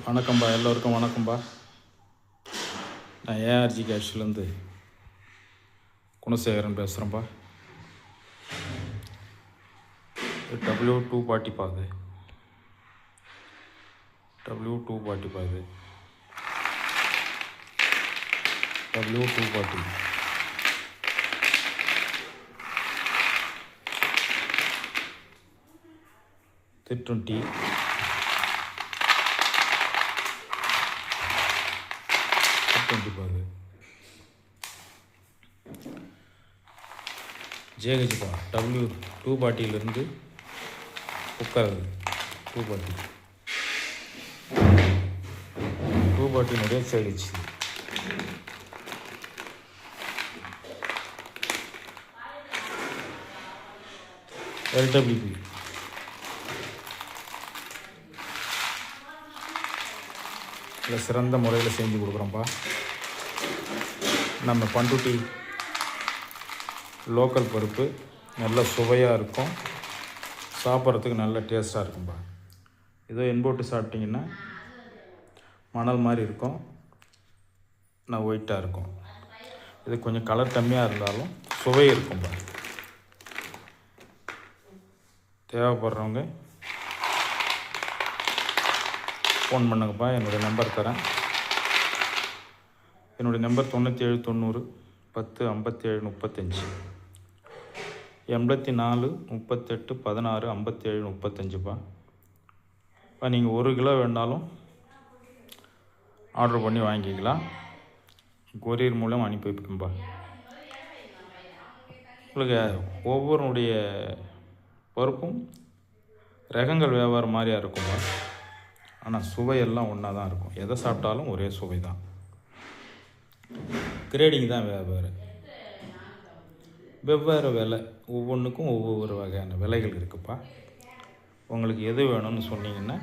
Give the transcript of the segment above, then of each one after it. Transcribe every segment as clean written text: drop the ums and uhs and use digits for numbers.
வணக்கம்பா, எல்லோருக்கும் வணக்கம்பா. நான் ARG கேஷ்லேருந்து Gunasekaran பேசுகிறேன்ப்பா. W240 பாது W240 பாது W240 320 பாது ஜேஹெச்பா. W240 cooker 240 JH. LWP இல்லை, சிறந்த முறையில் செஞ்சு கொடுக்குறோம்ப்பா. நம்ம பண்ருட்டி லோக்கல் பருப்பு நல்ல சுவையாக இருக்கும், சாப்பிட்றதுக்கு நல்ல டேஸ்ட்டாக இருக்கும்பா. ஏதோ எண்போட்டு சாப்பிட்டிங்கன்னா மணல் மாதிரி இருக்கும், நான் ஒயிட்டாக இருக்கும். இது கொஞ்சம் கலர் கம்மியாக இருந்தாலும் சுவை இருக்கும்பா. தேவைப்படுறவங்க ஃபோன் பண்ணுங்கப்பா. என்னுடைய நம்பர் தரேன். என்னுடைய நம்பர் 97 90 10 57 35 84 38 16 57 35ப்பா. இப்போ நீங்கள் 1 கிலோ வேணாலும் ஆர்டர் பண்ணி வாங்கிக்கலாம். கொரியர் மூலம் அனுப்பி வைப்பேன்பா. உங்களுக்கு ஒவ்வொருடைய பருப்பும் ரகங்கள் வியாபாரம் மாதிரியாக இருக்கும்பா. ஆனால் சுவையெல்லாம் ஒன்றா தான் இருக்கும். எதை சாப்பிட்டாலும் ஒரே சுவை தான். கிரேடிங் தான் வெவ்வேறு விலை, ஒவ்வொன்றுக்கும் ஒவ்வொரு வகையான விலைகள் இருக்குப்பா. உங்களுக்கு எது வேணும்னு சொன்னீங்கன்னா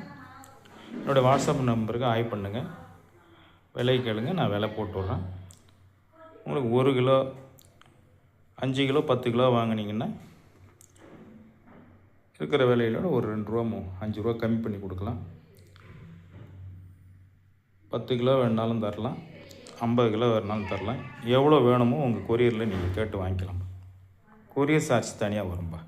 என்னோடய வாட்ஸ்அப் நம்பருக்கு ஆய் பண்ணுங்கள், விலை கேளுங்க, நான் விலை போட்டு விட்றேன். உங்களுக்கு 1 கிலோ 5 கிலோ 10 கிலோ வாங்கினீங்கன்னா இருக்கிற விலையிலோட ஒரு 2 ரூபா 5 ரூபா கம்மி பண்ணி கொடுக்கலாம். 10 கிலோ வேணாலும் தரலாம், 50 கிலோ வேணாலும் தரலாம். எவ்வளோ வேணுமோ உங்கள் கொரியரில் நீங்கள் கேட்டு வாங்கிக்கலாம். கொரியர் சார்ஜ் தனியாக வரும்பா.